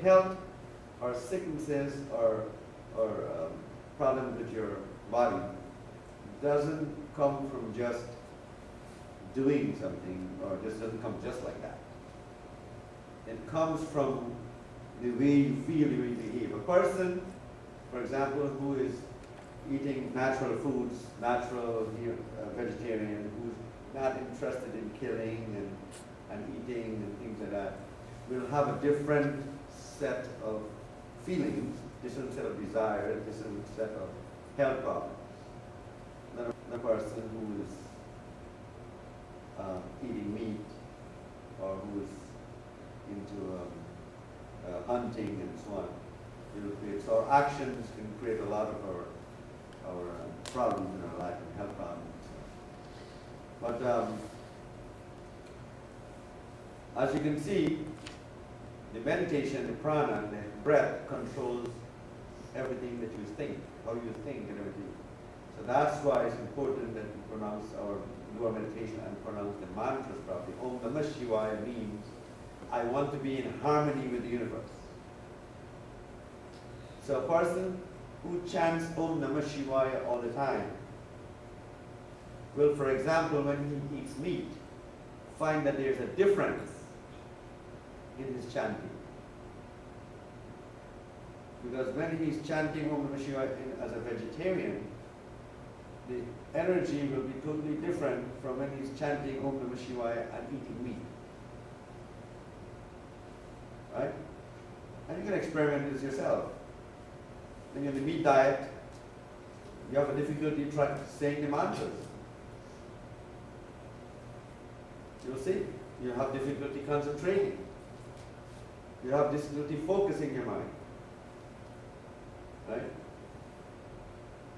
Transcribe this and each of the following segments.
health or sicknesses or problems with your body doesn't come from just doing something, or just doesn't come just like that. It comes from the way you feel, the way you behave. A person, for example, who is eating natural foods, natural vegetarian, who's not interested in killing and eating and things like that, will have a different set of feelings, different set of desires, different set of health problems than a person who is eating meat, or who is into hunting and so on. So our actions can create a lot of our problems in our life, and health problems. But as you can see, the meditation, the prana, the breath controls everything that you think, how you think and everything. So that's why it's important that we pronounce do our meditation and pronounce the mantras properly. Om Namah Shivaya means I want to be in harmony with the universe. So a person who chants Om Namah Shivaya all the time will, for example, when he eats meat, find that there's a difference in his chanting. Because when he's chanting Om Namah Shivaya as a vegetarian, the energy will be totally different from when he's chanting Om Namah Shivaya and eating meat. Right? And you can experiment this yourself. When you're on the meat diet, you have a difficulty saying the mantras. You'll see, you have difficulty concentrating. You have difficulty focusing your mind. Right?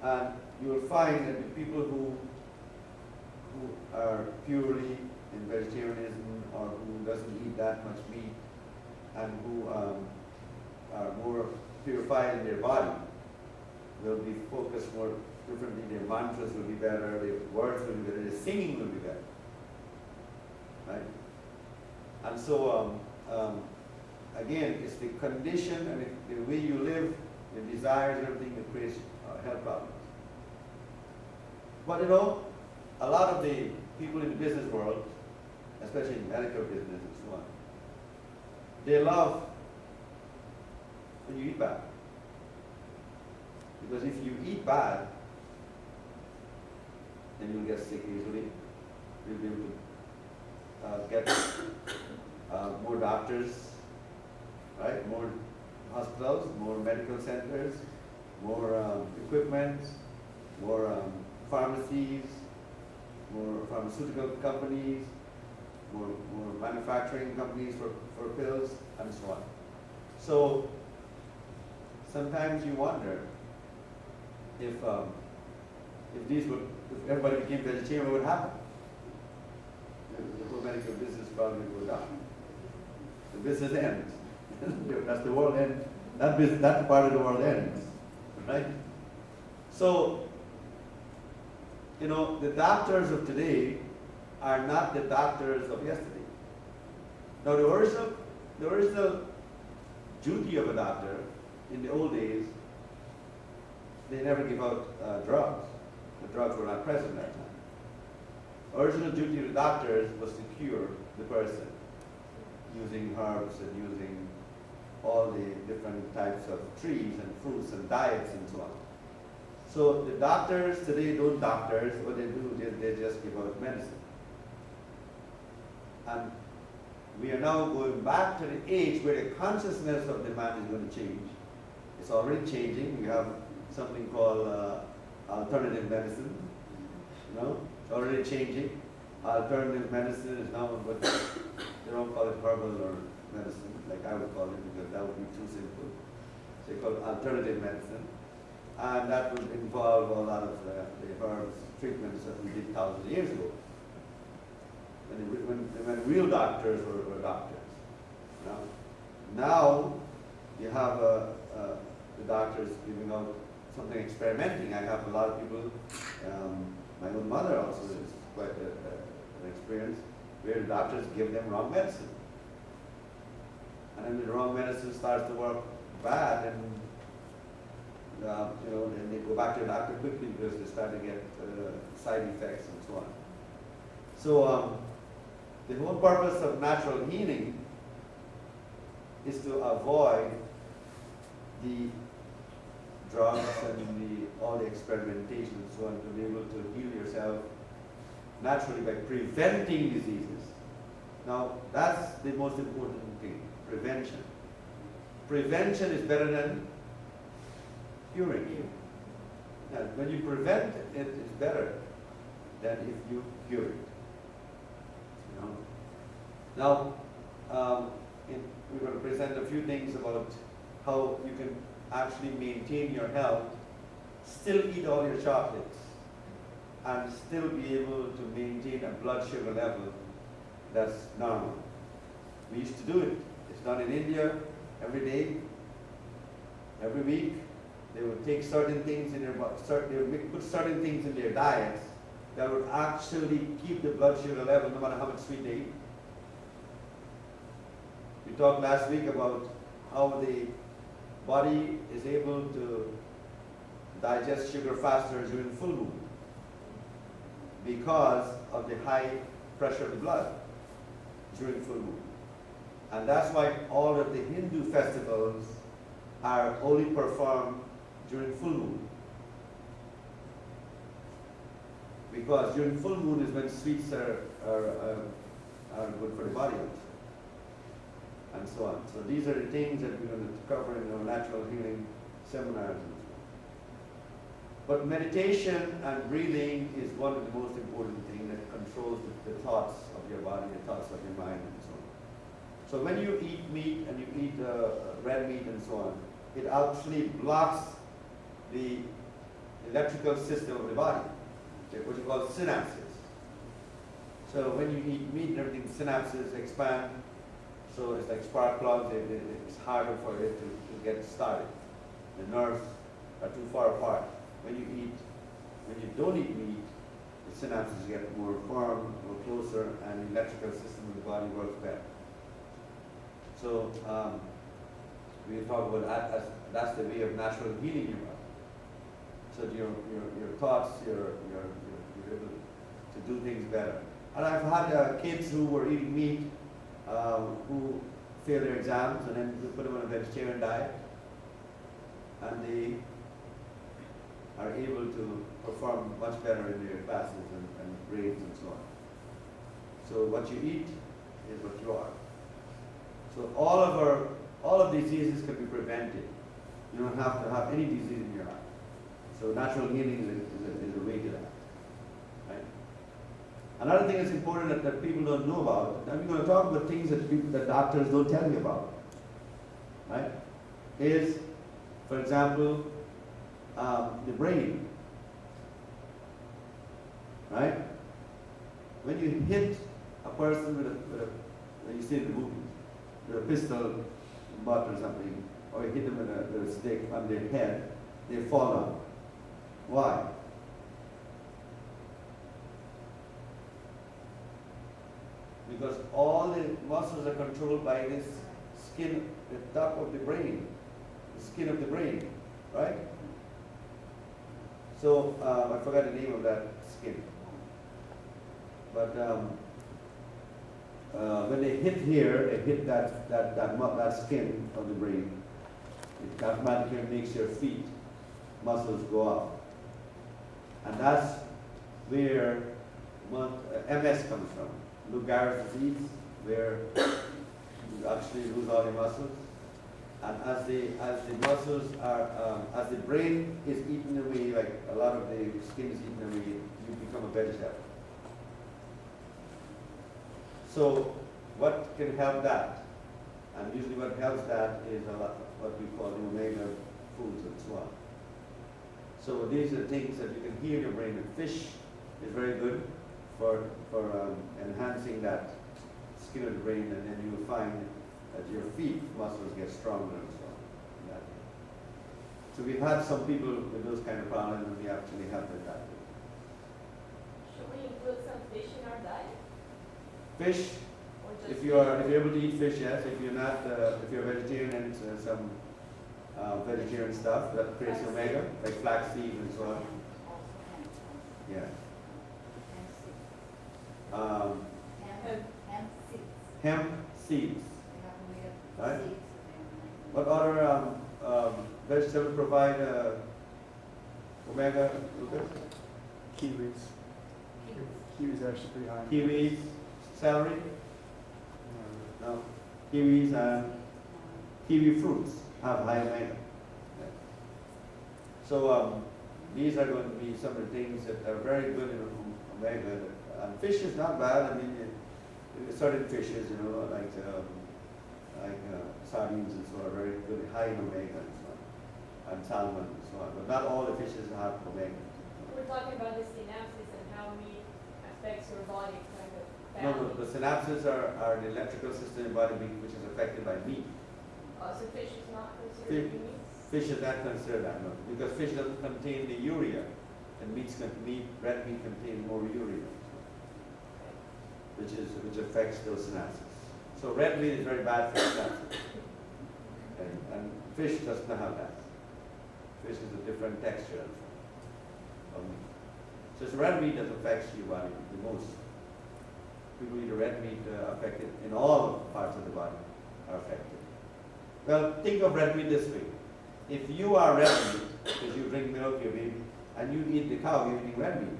And you'll find that the people who are purely in vegetarianism, or who doesn't eat that much meat, and who are more purified in their body, will be focused more differently. Their mantras will be better, their words will be better, their singing will be better. Right? And so, again, it's the condition and the way you live, the desires, everything that creates health problems. But a lot of the people in the business world, especially in medical business and so on, they love when you eat bad. Because if you eat bad, then you'll get sick easily. You'll be able to get more doctors, right? More hospitals, more medical centers, more equipment, more pharmacies, more pharmaceutical companies, more manufacturing companies for pills, and so on. So sometimes you wonder if everybody became vegetarian, what would happen? The whole medical business probably would go down. The business ends. That's the world end. That part of the world ends, right? So, the doctors of today are not the doctors of yesterday. Now, the original duty of a doctor in the old days, they never give out drugs. The drugs were not present at that time. Original duty of the doctors was to cure the person using herbs and using all the different types of trees and fruits and diets and so on. So the doctors today don't doctors. What they do, they just give out medicine. And we are now going back to the age where the consciousness of the man is going to change. It's already changing. We have something called alternative medicine. It's already changing. Alternative medicine is now what they don't call it herbal or medicine, like I would call it, because that would be too simple. So they call it alternative medicine. And that would involve a lot of the herbs treatments that we did thousands of years ago. When real doctors were doctors. Now you have the doctors giving out something experimenting. I have a lot of people, my own mother also is quite an experience, where the doctors give them wrong medicine. And then the wrong medicine starts to work bad, and then they go back to the doctor quickly because they start to get side effects and so on. So the whole purpose of natural healing is to avoid the drugs and all the experimentation and so on, to be able to heal yourself naturally by preventing diseases. Now, that's the most important thing, prevention. Prevention is better than curing. Now, when you prevent it, it's better than if you cure it. Now, we're going to present a few things about how you can actually maintain your health, still eat all your chocolates, and still be able to maintain a blood sugar level that's normal. We used to do it. It's done in India every day, every week. They would take certain things in their they would put certain things in their diets that would actually keep the blood sugar level no matter how much sweet they eat. We talked last week about how the body is able to digest sugar faster during full moon because of the high pressure of the blood during full moon. And that's why all of the Hindu festivals are only performed during full moon. Because during full moon is when sweets are good for the body also, and so on. So these are the things that we're going to cover in our natural healing seminars. But meditation and breathing is one of the most important things that controls the thoughts of your body, the thoughts of your mind, and so on. So when you eat meat and you eat red meat and so on, it actually blocks the electrical system of the body, what you call synapses. So when you eat meat and everything, synapses expand. So it's like spark plugs. It's harder for it to get started. The nerves are too far apart. When you don't eat meat, the synapses get more firm, more closer, and the electrical system of the body works better. So we talk about that as that's the way of natural healing your body. So your thoughts, you're able to do things better. And I've had kids who were eating meat who fail their exams, and then we put them on a vegetarian diet, and they are able to perform much better in their classes and grades and so on. So what you eat is what you are. So all of these diseases can be prevented. You don't have to have any disease in your life. So natural healing is a way to that. Right? Another thing that's important that people don't know about, and we're going to talk about things that doctors don't tell you about, right? Is, for example, the brain, right? When you hit a person when you see in the movies, with a pistol butt or something, or you hit them with a stick on their head, they fall down. Why? Because all the muscles are controlled by this skin, the top of the brain, the skin of the brain, right? So I forgot the name of that skin. But when they hit here, they hit that skin of the brain. It automatically makes your feet muscles go up, and that's where MS comes from. Lou Gehrig's disease, where you actually lose all your muscles, and as the muscles are, as the brain is eaten away, like a lot of the skin is eaten away, you become a vegetable. So what can help that? And usually what helps that is a lot of what we call the omega foods and so on. So these are things that you can heal your brain. And fish is very good for enhancing that skin of the brain, and then you will find that your feet muscles get stronger and so on. So we've had some people with those kind of problems, and we actually help them that way. Should we include some fish in our diet? Fish? Or If you're able to eat fish, yes. If you're not, if you're a vegetarian and some vegetarian stuff that creates omega, like flaxseed and so on. Yeah. Hemp seeds. Right? What other vegetables provide omega, Lucas? Kiwis. Kiwis are actually pretty high. Kiwis, celery? No. Kiwis and kiwi fruits have high omega. Yeah. So these are going to be some of the things that are very good in omega. And fish is not bad. I mean, certain fishes, you know, like sardines and so on, are very good, high in omega and so on, and salmon and so on. But not all the fishes have omega. We're talking about the synapses and how meat affects your body, kind of. No, the synapses are the electrical system in the body which is affected by meat. So fish is not considered meat? Fish is not considered that, no, because fish doesn't contain the urea, and red meat contains more urea, which affects those synapses. So red meat is very bad for synapses, and fish does not have that. Fish is a different texture of meat. So it's red meat that affects your body the most. People eat red meat affected in all parts of the body are affected. Well, think of red meat this way. If you are red meat, because you drink milk, your baby, and you eat the cow, you're eating red meat.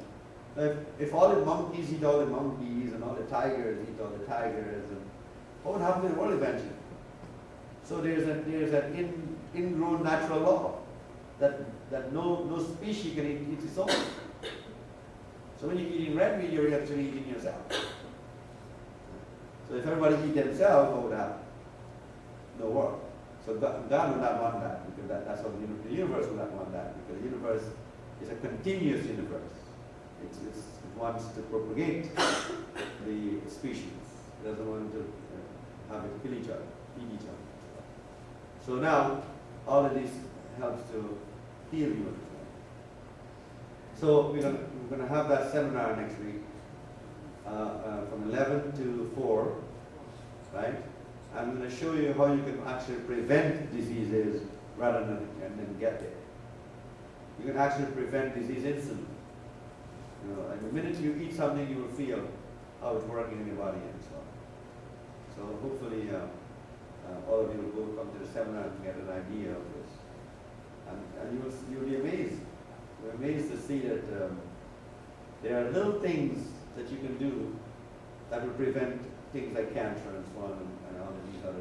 Now, if all the monkeys eat all the monkeys, and all the tigers eat all the tigers, and what would happen to the world eventually? So there's an ingrown natural law that no species can eat its own. So when you're eating red meat, you're actually eating yourself. So if everybody eat themselves, what would happen? No world. So God would not want that, because that's what the universe would not want that, because the universe is a continuous universe. It wants to propagate the species. It doesn't want to have it kill each other, eat each other. So now, all of this helps to heal you. So we're going to have that seminar next week from 11 to 4, right? I'm going to show you how you can actually prevent diseases rather than get it. You can actually prevent disease instantly. You know, and the minute you eat something, you will feel how it's working in your body and so on. So hopefully, all of you will go come to the seminar and get an idea of this, and you'll be amazed. You're amazed to see that there are little things that you can do that will prevent things like cancer and so on and all of these other